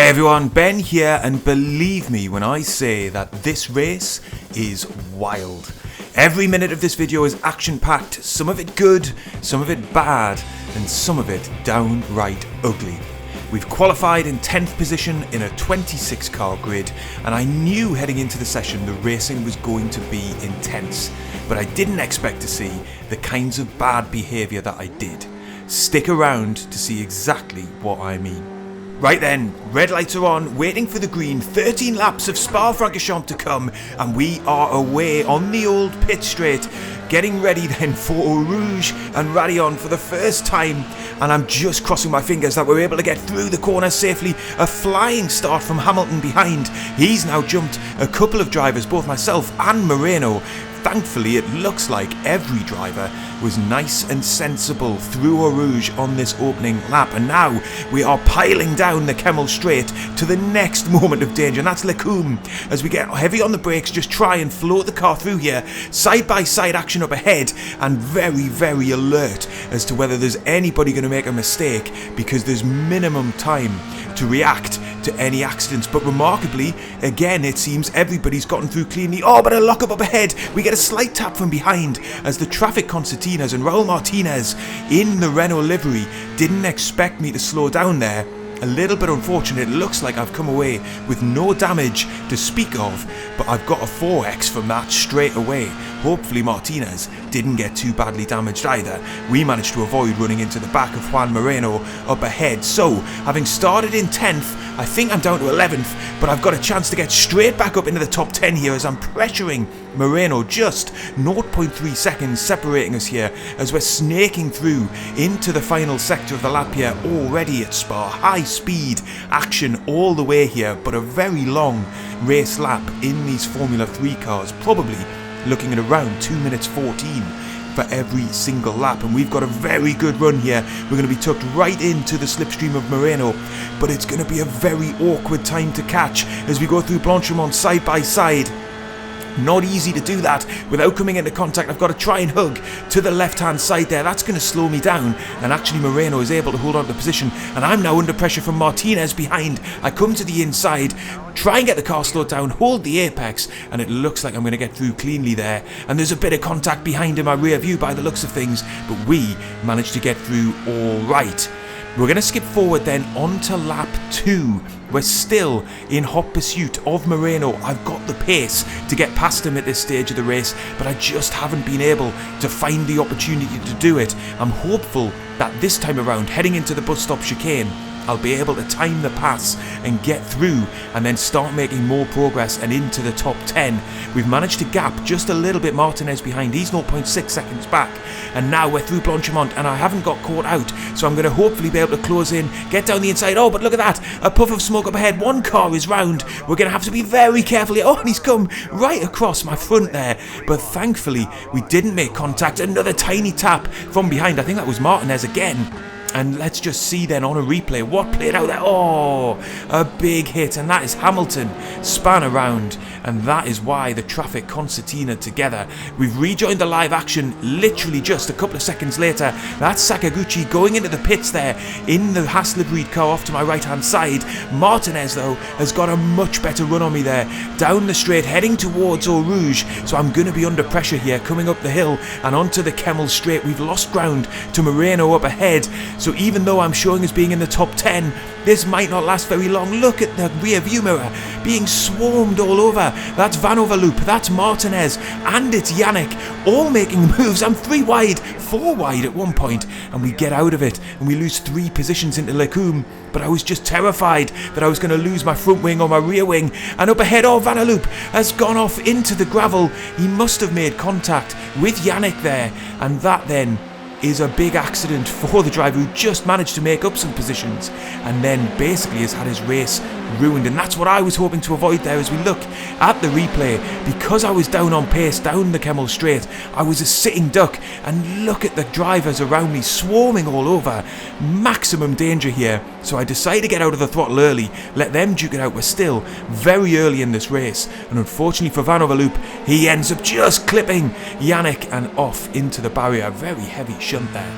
Hey everyone, Ben here, and believe me when I say that this race is wild. Every minute of this video is action-packed, some of it good, some of it bad, and some of it downright ugly. We've qualified in 10th position in a 26 car grid, and I knew heading into the session the racing was going to be intense, but I didn't expect to see the kinds of bad behaviour that I did. Stick around to see exactly what I mean. Right then, red lights are on, waiting for the green, 13 laps of Spa-Francorchamps to come, and we are away on the old pit straight, getting ready then for Eau Rouge and Raidillon for the first time, and I'm just crossing my fingers that we're able to get through the corner safely. A flying start from Hamilton behind. He's now jumped a couple of drivers, both myself and Moreno. Thankfully, it looks like every driver was nice and sensible through Eau Rouge on this opening lap, and now we are piling down the Kemmel Straight to the next moment of danger, and that's Lecombe. As we get heavy on the brakes, just try and float the car through here. Side by side action up ahead, and very, very alert as to whether there's anybody going to make a mistake, because there's minimum time to react to any accidents. But remarkably, again, it seems everybody's gotten through cleanly. Oh, but a lock-up up ahead. We get a slight tap from behind as the traffic concertinas and Raul Martinez in the Renault livery didn't expect me to slow down there. A little bit unfortunate. It looks like I've come away with no damage to speak of, but I've got a 4X from that straight away. Hopefully Martinez didn't get too badly damaged either. We managed to avoid running into the back of Juan Moreno up ahead. So, having started in 10th, I think I'm down to 11th, but I've got a chance to get straight back up into the top 10 here as I'm pressuring Moreno. Just 0.3 seconds separating us here as we're snaking through into the final sector of the lap here, already at Spa. High speed action all the way here, but a very long race lap in these Formula 3 cars, probably looking at around 2 minutes 14 for every single lap, and we've got a very good run here. We're going to be tucked right into the slipstream of Moreno, but it's going to be a very awkward time to catch as we go through Blanchimont side by side. Not easy to do that without coming into contact. I've got to try and hug to the left-hand side there. That's going to slow me down, and actually Moreno is able to hold on to the position, and I'm now under pressure from Martinez behind. I come to the inside, try and get the car slowed down, hold the apex, and it looks like I'm going to get through cleanly there. And there's a bit of contact behind in my rear view by the looks of things, but we managed to get through all right. We're going to skip forward then onto lap 2. We're still in hot pursuit of Moreno. I've got the pace to get past him at this stage of the race, but I just haven't been able to find the opportunity to do it. I'm hopeful that this time around, heading into the bus stop chicane, I'll be able to time the pass and get through and then start making more progress and into the top 10. We've managed to gap just a little bit Martinez behind. He's 0.6 seconds back, and now we're through Blanchimont and I haven't got caught out, so I'm going to hopefully be able to close in, get down the inside. Oh, but look at that, a puff of smoke up ahead. One car is round. We're going to have to be very careful here. Oh, and he's come right across my front there, but thankfully we didn't make contact. Another tiny tap from behind. I think that was Martinez again. And let's just see then on a replay what played out there. Oh, a big hit, and that is Hamilton span around, and that is why the traffic concertina together. We've rejoined the live action literally just a couple of seconds later. That's Sakaguchi going into the pits there in the Haas liveried car off to my right hand side. Martinez though has got a much better run on me there, down the straight heading towards Eau Rouge, so I'm going to be under pressure here coming up the hill and onto the Kemmel Straight. We've lost ground to Moreno up ahead, so even though I'm showing as being in the top 10, this might not last very long. Look at the rear view mirror being swarmed all over. That's Van Overloop, that's Martinez, and it's Yannick, all making moves. I'm 3 wide, 4 wide at one point, and we get out of it, and we lose 3 positions into Lecombe. But I was just terrified that I was going to lose my front wing or my rear wing. And up ahead, oh, Van Overloop has gone off into the gravel. He must have made contact with Yannick there, and that then is a big accident for the driver who just managed to make up some positions and then basically has had his race ruined, and that's what I was hoping to avoid there. As we look at the replay, because I was down on pace down the Kemmel Straight, I was a sitting duck, and look at the drivers around me swarming all over. Maximum danger here, so I decided to get out of the throttle early, let them duke it out. We're still very early in this race, and unfortunately for Van Overloop, he ends up just clipping Yannick and off into the barrier. Very heavy shunt there.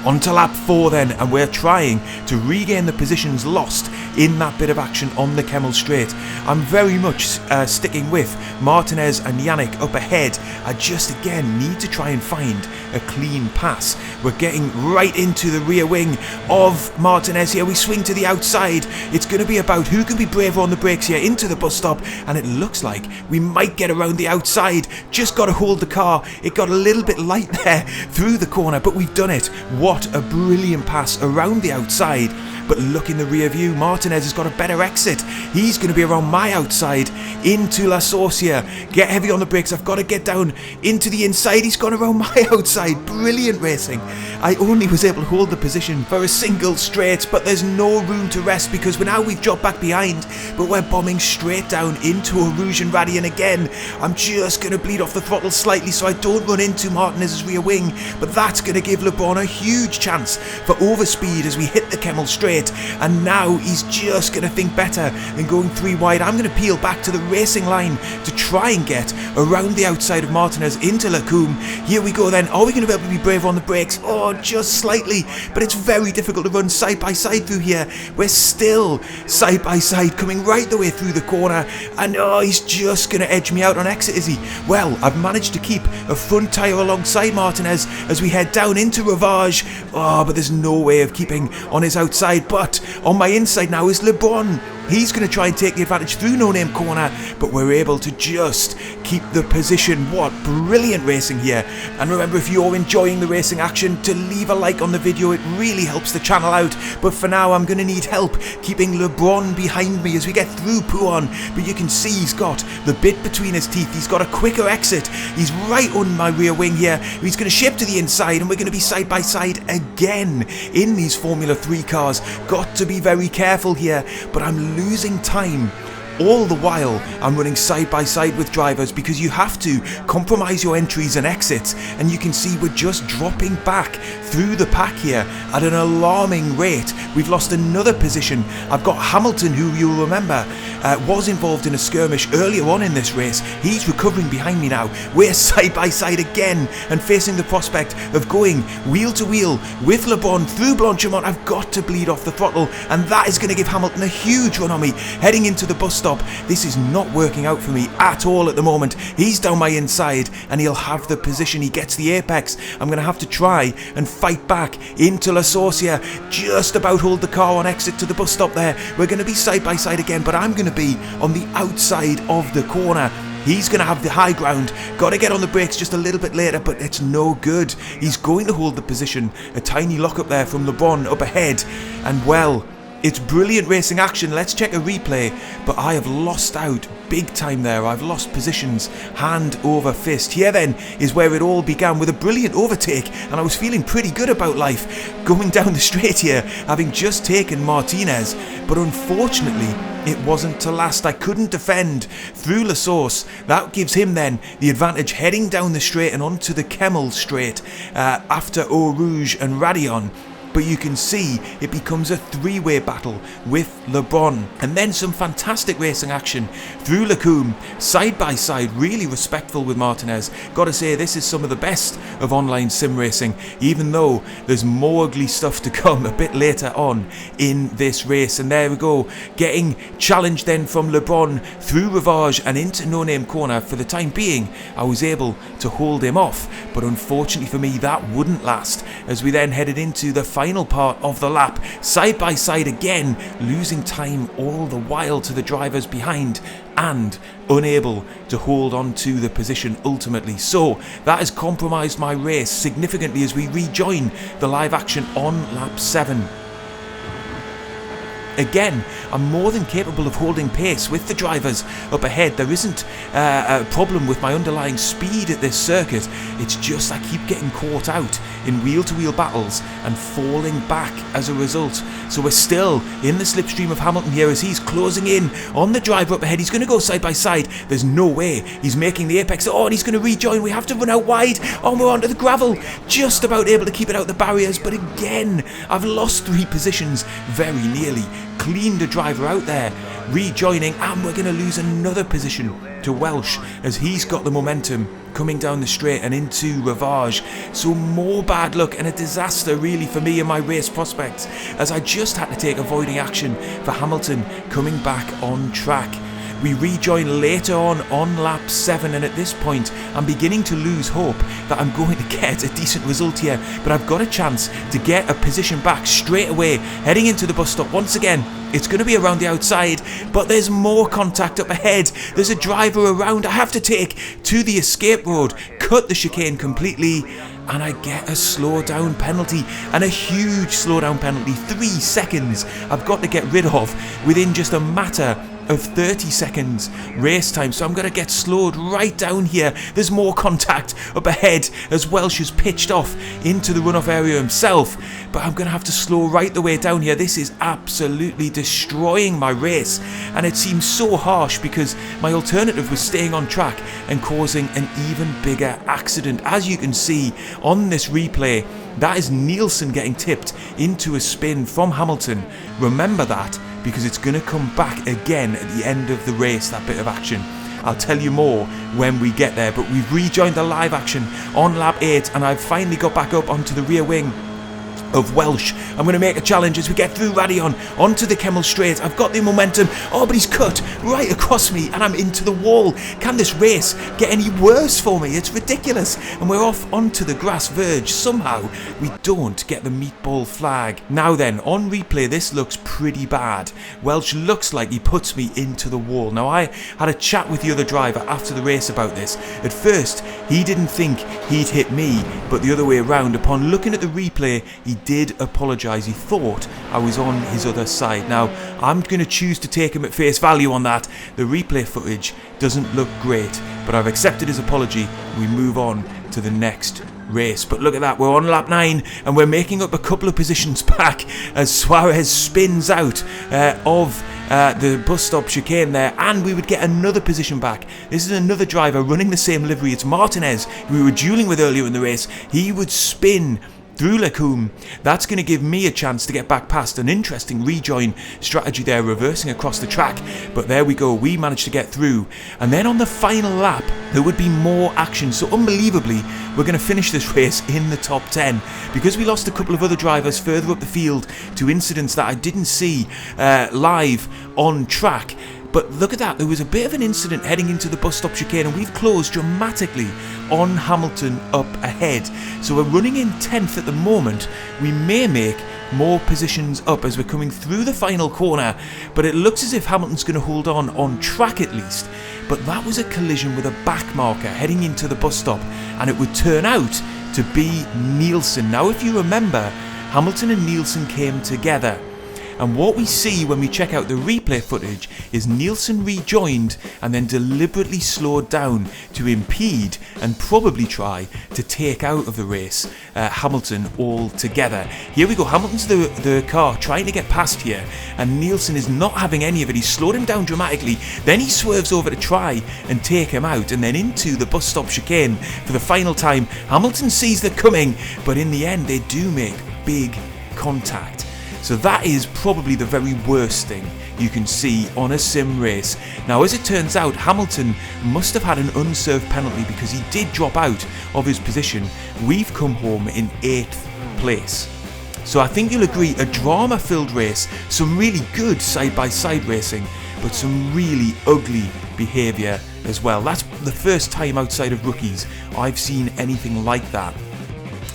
On to lap 4 then, and we're trying to regain the positions lost in that bit of action on the Kemmel Straight. I'm very much sticking with Martinez and Yannick up ahead. I just again need to try and find a clean pass. We're getting right into the rear wing of Martinez here. We swing to the outside. It's going to be about who can be braver on the brakes here into the bus stop, and it looks like we might get around the outside. Just got to hold the car. It got a little bit light there through the corner, but we've done it. What a brilliant pass around the outside. But look in the rear view, Martinez has got a better exit. He's going to be around my outside into La Source here. Get heavy on the brakes. I've got to get down into the inside. He's gone around my outside. Brilliant racing. I only was able to hold the position for a single straight, but there's no room to rest because we've dropped back behind, but we're bombing straight down into Eau Rouge and Radi. And again, I'm just going to bleed off the throttle slightly so I don't run into Martinez's rear wing, but that's going to give LeBron a huge chance for overspeed as we hit the Kemmel Straight. And now he's just going to think better than going 3 wide. I'm going to peel back to the racing line to try and get around the outside of Martinez into Lacombe. Here we go then. Are we going to be able to be brave on the brakes? Oh, just slightly, but it's very difficult to run side by side through here. We're still side by side coming right the way through the corner, and oh, he's just going to edge me out on exit, is he? Well, I've managed to keep a front tyre alongside Martinez as we head down into Ravage. Oh, but there's no way of keeping on his outside. But on my inside now is LeBron. He's going to try and take the advantage through No Name corner, but we're able to just keep the position. What brilliant racing here. And remember, if you're enjoying the racing action, to leave a like on the video. It really helps the channel out. But for now, I'm going to need help keeping LeBron behind me as we get through Pouhon. But you can see he's got the bit between his teeth. He's got a quicker exit. He's right on my rear wing here. He's going to shift to the inside, and we're going to be side by side again in these Formula 3 cars. Got to be very careful here, but I'm losing time. All the while I'm running side by side with drivers because you have to compromise your entries and exits, and you can see we're just dropping back through the pack here at an alarming rate. We've lost another position. I've got Hamilton, who you'll remember was involved in a skirmish earlier on in this race. He's recovering behind me now. We're side by side again and facing the prospect of going wheel to wheel with LeBron through Blanchimont. I've got to bleed off the throttle, and that is going to give Hamilton a huge run on me heading into the bus stop. This is not working out for me at all at the moment. He's down my inside and he'll have the position. He gets the apex. I'm going to have to try and fight back into La Source here. Just about hold the car on exit to the bus stop there. We're going to be side by side again, but I'm going to be on the outside of the corner. He's going to have the high ground. Got to get on the brakes just a little bit later, but it's no good. He's going to hold the position. A tiny lock up there from LeBron up ahead. And well, it's brilliant racing action. Let's check a replay, but I have lost out big time there. I've lost positions hand over fist. Here then is where it all began with a brilliant overtake, and I was feeling pretty good about life going down the straight here, having just taken Martinez, but unfortunately it wasn't to last. I couldn't defend through La Source. That gives him then the advantage heading down the straight and onto the Kemmel Straight after Eau Rouge and Radion. But you can see it becomes a three-way battle with LeBron. And then some fantastic racing action through Lacombe, side by side, really respectful with Martinez. Got to say, this is some of the best of online sim racing, even though there's more ugly stuff to come a bit later on in this race. And there we go, getting challenged then from LeBron through Ravage and into No Name corner. For the time being, I was able to hold him off, but unfortunately for me, that wouldn't last, as we then headed into the final part of the lap, side by side again, losing time all the while to the drivers behind and unable to hold on to the position ultimately. So that has compromised my race significantly as we rejoin the live action on lap 7. Again, I'm more than capable of holding pace with the drivers up ahead. There isn't a problem with my underlying speed at this circuit. It's just I keep getting caught out in wheel-to-wheel battles and falling back as a result. So we're still in the slipstream of Hamilton here as he's closing in on the driver up ahead. He's going to go side by side. There's no way he's making the apex. Oh, and he's going to rejoin. We have to run out wide. Oh, we're onto the gravel. Just about able to keep it out the barriers. But again, I've lost 3 positions very nearly. cleaned a driver out there, rejoining, and we're going to lose another position to Welsh as he's got the momentum coming down the straight and into Ravage. So more bad luck and a disaster really for me and my race prospects, as I just had to take avoiding action for Hamilton coming back on track. We rejoin later on lap 7, and at this point I'm beginning to lose hope that I'm going to get a decent result here, but I've got a chance to get a position back straight away heading into the bus stop. Once again, it's going to be around the outside, but there's more contact up ahead. There's a driver around I have to take to the escape road, cut the chicane completely, and I get a slow down penalty, and a huge slow down penalty. 3 seconds I've got to get rid of within just a matter of 30 seconds race time, so I'm going to get slowed right down here. There's more contact up ahead as Welsh has pitched off into the runoff area himself, but I'm going to have to slow right the way down here. This is absolutely destroying my race, and it seems so harsh because my alternative was staying on track and causing an even bigger accident. As you can see on this replay, that is Nielsen getting tipped into a spin from Hamilton. Remember that, because it's going to come back again at the end of the race, that bit of action. I'll tell you more when we get there, but we've rejoined the live action on lap 8, and I've finally got back up onto the rear wing of Welsh. I'm going to make a challenge as we get through Radion onto the Kemmel Straight. I've got the momentum. Oh, but he's cut right across me and I'm into the wall. Can this race get any worse for me? It's ridiculous. And we're off onto the grass verge. Somehow we don't get the meatball flag. Now then, on replay, this looks pretty bad. Welsh looks like he puts me into the wall. Now, I had a chat with the other driver after the race about this. At first, he didn't think he'd hit me, but the other way around. Upon looking at the replay, he did apologise. He thought I was on his other side. Now, I'm going to choose to take him at face value on that. The replay footage doesn't look great, but I've accepted his apology. We move on to the next race. But look at that, we're on lap 9 and we're making up a couple of positions back as Suarez spins out of the bus stop chicane there, and we would get another position back. This is another driver running the same livery. It's Martinez, who we were duelling with earlier in the race. He would spin through Lecombe. That's going to give me a chance to get back past. An interesting rejoin strategy there, reversing across the track, but there we go, we managed to get through. And then on the final lap there would be more action, so unbelievably we're going to finish this race in the top 10 because we lost a couple of other drivers further up the field to incidents that I didn't see live on track. But look at that, there was a bit of an incident heading into the bus stop chicane and we've closed dramatically on Hamilton up ahead. So we're running in 10th at the moment. We may make more positions up as we're coming through the final corner, but it looks as if Hamilton's going to hold on track at least. But that was a collision with a back marker heading into the bus stop, and it would turn out to be Nielsen. Now, if you remember, Hamilton and Nielsen came together. And what we see when we check out the replay footage is Nielsen rejoined and then deliberately slowed down to impede and probably try to take out of the race Hamilton altogether. Here we go, Hamilton's the car trying to get past here, and Nielsen is not having any of it. He's slowed him down dramatically, then he swerves over to try and take him out, and then into the bus stop chicane for the final time. Hamilton sees they're coming, but in the end they do make big contact. So that is probably the very worst thing you can see on a sim race. Now, as it turns out, Hamilton must have had an unserved penalty because he did drop out of his position. We've come home in 8th place. So I think you'll agree, a drama-filled race, some really good side-by-side racing, but some really ugly behaviour as well. That's the first time outside of rookies I've seen anything like that.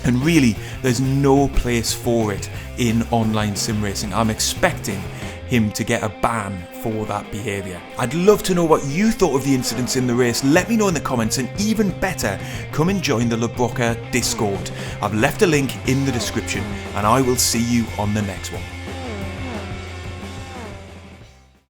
And really, there's no place for it in online sim racing. I'm expecting him to get a ban for that behaviour. I'd love to know what you thought of the incidents in the race. Let me know in the comments, and even better, come and join the Broca Discord. I've left a link in the description, and I will see you on the next one.